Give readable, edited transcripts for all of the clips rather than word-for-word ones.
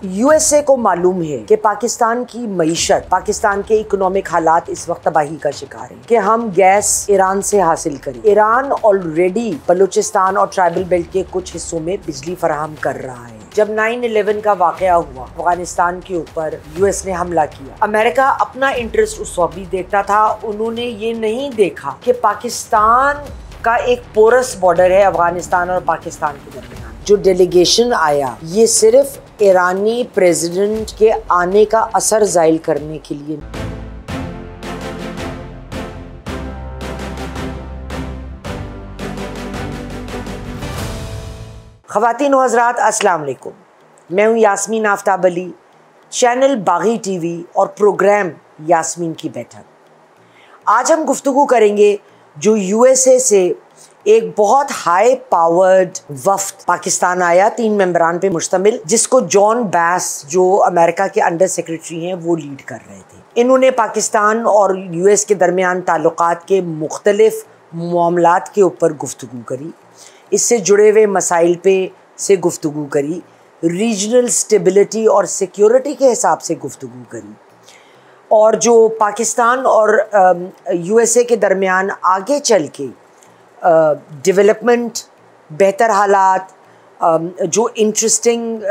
USA को मालूम है कि पाकिस्तान की मईशत, पाकिस्तान के इकोनॉमिक हालात इस वक्त तबाही का शिकार है कि हम गैस ईरान से हासिल करें। ईरान ऑलरेडी बलूचिस्तान और ट्राइबल बेल्ट के कुछ हिस्सों में बिजली फराहम कर रहा है। जब 9/11 का वाकया हुआ, अफगानिस्तान के ऊपर यूएस ने हमला किया, अमेरिका अपना इंटरेस्ट उस वक्त भी देखता था। उन्होंने ये नहीं देखा कि पाकिस्तान का एक पोरस बॉर्डर है अफगानिस्तान और पाकिस्तान के दरमियान। जो डेलीगेशन आया, ये सिर्फ ईरानी प्रेसिडेंट के आने का असर जाहिर करने के लिए। ख़वातीन व हज़रात, अस्सलाम वालेकुम। मैं हूँ यास्मीन आफ्ताब अली, चैनल बागी टीवी और प्रोग्राम यास्मीन की बैठक। आज हम गुफ्तगू करेंगे जो यूएसए से एक बहुत हाई पावर्ड वफ्द पाकिस्तान आया, 3 मेंबरान पे मुश्तमिल, जिसको जॉन बैस जो अमेरिका के अंडर सेक्रेटरी हैं वो लीड कर रहे थे। इन्होंने पाकिस्तान और यूएस के दरमियान ताल्लुकात के मुख्तलिफ मामलात के ऊपर गुफ्तगू करी, इससे जुड़े हुए मसाइल पे से गुफ्तगू करी, रीजनल स्टेबिलिटी और सिक्योरिटी के हिसाब से गुफ्तगू करी, और जो पाकिस्तान और यूएसए के दरमियान आगे चल के डेवलपमेंट, बेहतर हालात, जो इंटरेस्टिंग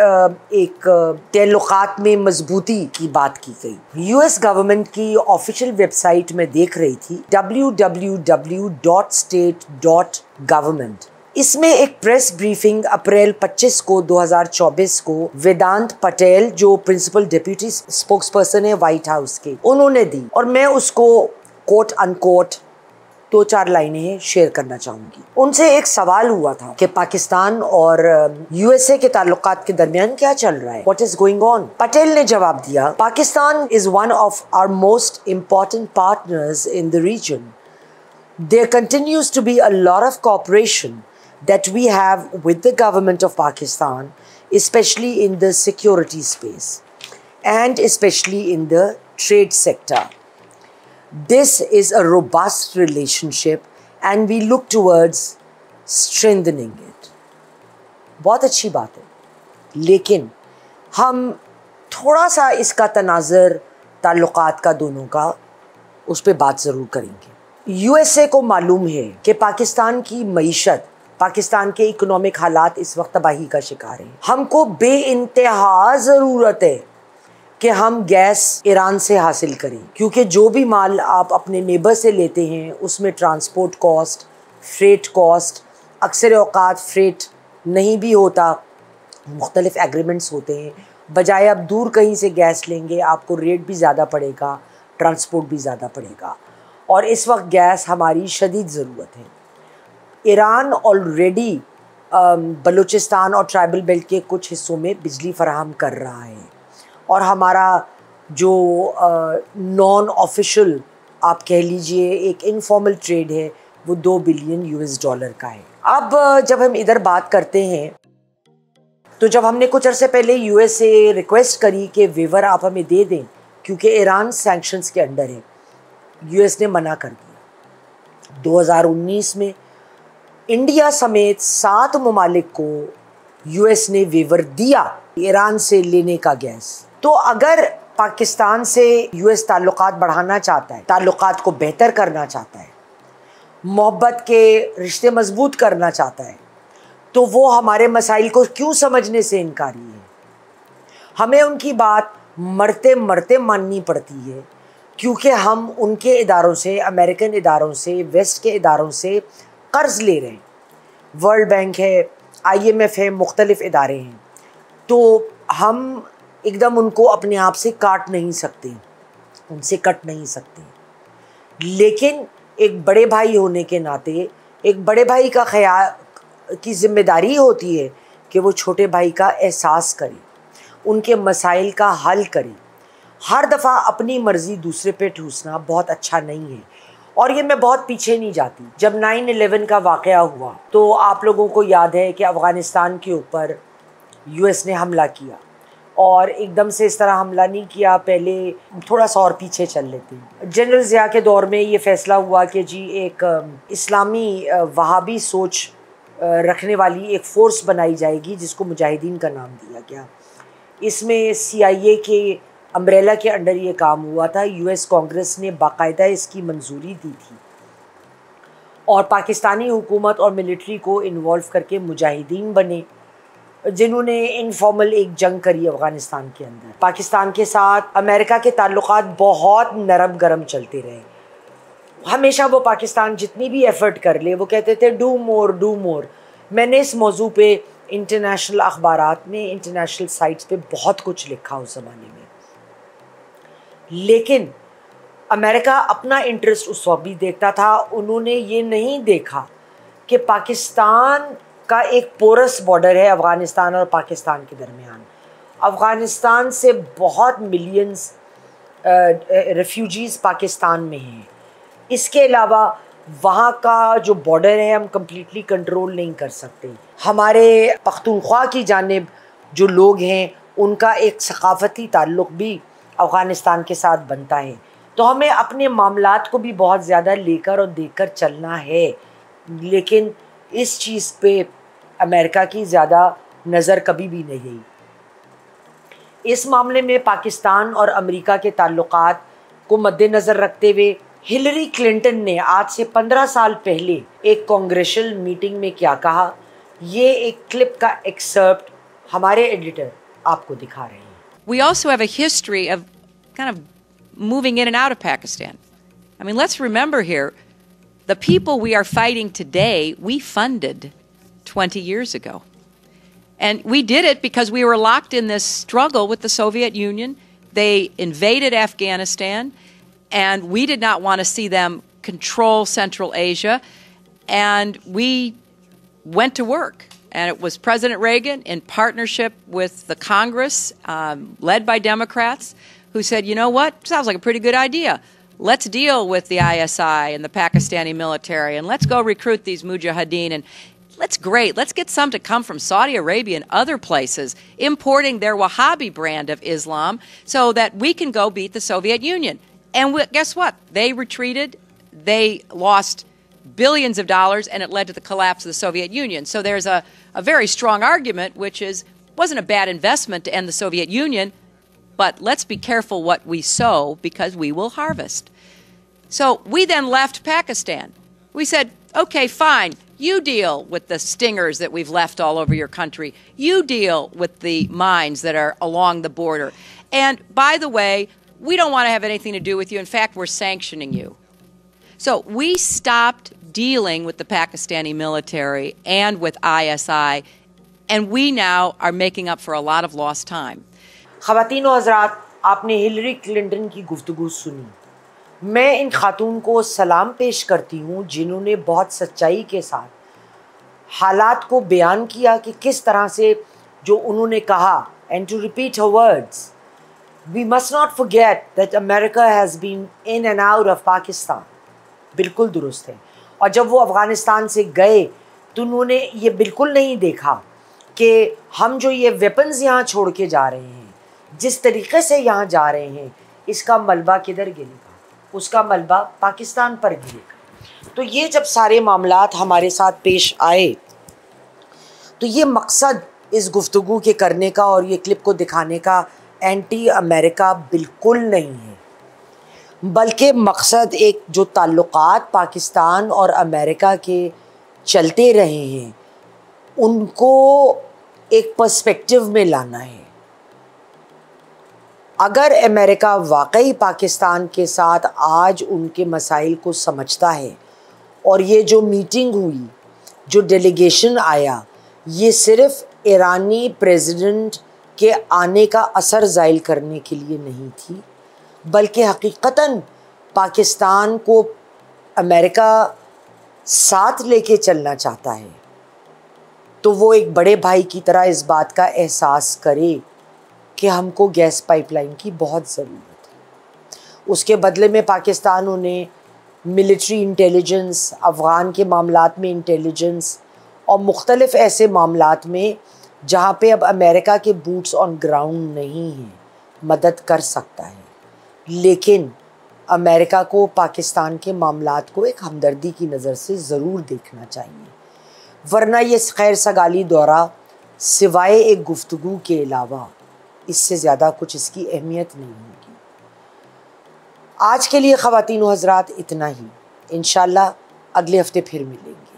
एक ताल्लुकात में मजबूती की बात की गई। यूएस गवर्नमेंट की ऑफिशियल वेबसाइट में देख रही थी www.state.government। इसमें एक प्रेस ब्रीफिंग अप्रैल 25 को 2024 को वेदांत पटेल, जो प्रिंसिपल डिप्यूटी स्पोक्सपर्सन है व्हाइट हाउस के, उन्होंने दी, और मैं उसको कोट अनकोट 2-4 लाइनें शेयर करना चाहूँगी। उनसे एक सवाल हुआ था कि पाकिस्तान और यूएसए के ताल्लुकात के दरमियान क्या चल रहा है, what is going on. Patel ने जवाब दिया, Pakistan is one of our most important partners in the region. There continues to be a lot of cooperation that we have with the government of Pakistan, especially in the security space and especially in the trade sector. This is a robust relationship and we look towards strengthening it. बहुत अच्छी बात है, लेकिन हम थोड़ा सा इसका तनाज़र ताल्लुकात का दोनों का उस पर बात ज़रूर करेंगे। यूएसए को मालूम है कि पाकिस्तान की मईशत, पाकिस्तान के इकोनॉमिक हालात इस वक्त तबाही का शिकार हैं। हमको बेइंतहा ज़रूरत है कि हम गैस ईरान से हासिल करें, क्योंकि जो भी माल आप अपने नेबर से लेते हैं उसमें ट्रांसपोर्ट कॉस्ट, फ्रेट कॉस्ट, अक्सर औक़ात फ्रेट नहीं भी होता, मुख्तलिफ एग्रीमेंट्स होते हैं। बजाय आप दूर कहीं से गैस लेंगे, आपको रेट भी ज़्यादा पड़ेगा, ट्रांसपोर्ट भी ज़्यादा पड़ेगा, और इस वक्त गैस हमारी शदीद ज़रूरत है। ईरान ऑलरेडी बलूचिस्तान और ट्राइबल बेल्ट के कुछ हिस्सों में बिजली फराहम कर रहा है, और हमारा जो नॉन ऑफिशियल आप कह लीजिए एक इनफॉर्मल ट्रेड है वो $2 बिलियन का है। अब जब हम इधर बात करते हैं, तो जब हमने कुछ अरसे पहले यूएस से रिक्वेस्ट करी कि वेवर आप हमें दे दें क्योंकि ईरान सैंक्शंस के अंडर है, यूएस ने मना कर दिया। 2019 में इंडिया समेत 7 ममालिक को यूएस ने वेवर दिया ईरान से लेने का गैस। तो अगर पाकिस्तान से यूएस ताल्लुकात बढ़ाना चाहता है, ताल्लुकात को बेहतर करना चाहता है, मोहब्बत के रिश्ते मजबूत करना चाहता है, तो वो हमारे मसाइल को क्यों समझने से इनकारी है। हमें उनकी बात मरते मरते माननी पड़ती है, क्योंकि हम उनके इदारों से, अमेरिकन इदारों से, वेस्ट के इदारों से कर्ज़ ले रहे हैं। वर्ल्ड बैंक है, IMF है, मुख्तलिफ इदारे हैं, तो हम एकदम उनको अपने आप से काट नहीं सकते, उनसे कट नहीं सकते। लेकिन एक बड़े भाई होने के नाते एक बड़े भाई का ख्याल की ज़िम्मेदारी होती है कि वो छोटे भाई का एहसास करे, उनके मसाइल का हल करे। हर दफ़ा अपनी मर्ज़ी दूसरे पे ठूसना बहुत अच्छा नहीं है। और ये मैं बहुत पीछे नहीं जाती। जब 9/11 का वाकया हुआ, तो आप लोगों को याद है कि अफ़गानिस्तान के ऊपर यूएस ने हमला किया, और एकदम से इस तरह हमला नहीं किया, पहले थोड़ा सा और पीछे चल लेते हैं। जनरल ज़िया के दौर में ये फ़ैसला हुआ कि जी एक इस्लामी वहाबी सोच रखने वाली एक फ़ोर्स बनाई जाएगी जिसको मुजाहिदीन का नाम दिया गया। इसमें CIA के अम्ब्रेला के अंडर ये काम हुआ था। US कांग्रेस ने बाकायदा इसकी मंजूरी दी थी और पाकिस्तानी हुकूमत और मिलिट्री को इन्वॉल्व करके मुजाहिदीन बने, जिन्होंने इनफॉर्मल एक जंग करी अफ़गानिस्तान के अंदर। पाकिस्तान के साथ अमेरिका के ताल्लुकात बहुत नरम गरम चलते रहे। हमेशा वो पाकिस्तान जितनी भी एफ़र्ट कर ले वो कहते थे डू मोर। मैंने इस मौजू पे इंटरनेशनल अखबारात में, इंटरनेशनल साइट्स पे बहुत कुछ लिखा उस ज़माने में, लेकिन अमेरिका अपना इंटरेस्ट उस वक्त भी देखता था। उन्होंने ये नहीं देखा कि पाकिस्तान का एक पोरस बॉर्डर है अफ़गानिस्तान और पाकिस्तान के दरमियान। अफ़गानिस्तान से बहुत मिलियंस रेफ्यूजीज़ पाकिस्तान में हैं। इसके अलावा वहाँ का जो बॉर्डर है हम कम्प्लीटली कंट्रोल नहीं कर सकते। हमारे पख्तूनख्वा की जानिब जो लोग हैं उनका एक सकाफ़ती ताल्लुक़ भी अफ़गानिस्तान के साथ बनता है, तो हमें अपने मामलात को भी बहुत ज़्यादा लेकर और देखकर चलना है। लेकिन इस चीज़ पे अमेरिका की ज़्यादा नज़र कभी भी नहीं गई। इस मामले में पाकिस्तान और अमेरिका के ताल्लुकात को मद्देनज़र रखते हुए हिलरी क्लिंटन ने आज से 15 साल पहले एक कांग्रेशनल मीटिंग में क्या कहा, ये एक क्लिप का एक्सर्प्ट हमारे एडिटर आपको दिखा रहे हैं। We also have a history of kind of moving in and out of Pakistan. I mean, let's remember here, the people we are fighting today, we funded 20 years ago. And we did it because we were locked in this struggle with the Soviet Union. They invaded Afghanistan, and we did not want to see them control Central Asia. And we went to work. And it was President Reagan, in partnership with the Congress, led by Democrats, who said, you know what, sounds like a pretty good idea. Let's deal with the ISI and the Pakistani military, and let's go recruit these mujahideen. And let's get some to come from Saudi Arabia and other places, importing their Wahhabi brand of Islam so that we can go beat the Soviet Union. And guess what? They retreated. They lost billions of dollars, and it led to the collapse of the Soviet Union. So there's a very strong argument, which is, wasn't a bad investment to end the Soviet Union, but let's be careful what we sow because we will harvest. So we then left Pakistan. We said, okay, fine, you deal with the stingers that we've left all over your country. You deal with the mines that are along the border. And by the way, we don't want to have anything to do with you. In fact, we're sanctioning you. So we stopped dealing with the Pakistani military and with ISI, and we now are making up for a lot of lost time. ख़वातीन और हज़रात, आपने Hillary Clinton की गुफ्तगू सुनी। मैं इन खातून को सलाम पेश करती हूँ जिन्होंने बहुत सच्चाई के साथ हालात को बयान किया कि किस तरह से जो उन्होंने कहा, and to repeat her words, we must not forget that America has been in and out of Pakistan. बिल्कुल दुरुस्त है। और जब वो अफ़गानिस्तान से गए तो उन्होंने ये बिल्कुल नहीं देखा कि हम जो ये वेपन्स यहाँ छोड़ के जा रहे हैं, जिस तरीक़े से यहाँ जा रहे हैं, इसका मलबा किधर गिरेगा, उसका मलबा पाकिस्तान पर गिरेगा। तो ये जब सारे मामलात हमारे साथ पेश आए तो ये मकसद इस गुफ्तगू के करने का और ये क्लिप को दिखाने का एंटी अमेरिका बिल्कुल नहीं है, बल्कि मकसद एक जो ताल्लुकात पाकिस्तान और अमेरिका के चलते रहे हैं उनको एक पर्सपेक्टिव में लाना है। अगर अमेरिका वाकई पाकिस्तान के साथ आज उनके मसाइल को समझता है और ये जो मीटिंग हुई, जो डेलीगेशन आया, ये सिर्फ़ ईरानी प्रेसिडेंट के आने का असर ज़ाहिर करने के लिए नहीं थी, बल्कि हकीकतन पाकिस्तान को अमेरिका साथ लेके चलना चाहता है, तो वो एक बड़े भाई की तरह इस बात का एहसास करे कि हमको गैस पाइपलाइन की बहुत ज़रूरत है। उसके बदले में पाकिस्तान उन्हें मिलिट्री इंटेलिजेंस, अफ़गान के मामलात में इंटेलिजेंस और मुख्तलिफ़ ऐसे मामलात में जहाँ पे अब अमेरिका के बूट्स ऑन ग्राउंड नहीं हैं, मदद कर सकता है। लेकिन अमेरिका को पाकिस्तान के मामलात को एक हमदर्दी की नज़र से ज़रूर देखना चाहिए, वरना ये खैर सगाली दौरा सिवाय एक गुफ्तगू के अलावा इससे ज़्यादा कुछ इसकी अहमियत नहीं होगी। आज के लिए ख़वातीन व हज़रात इतना ही। इंशाअल्लाह अगले हफ्ते फिर मिलेंगे।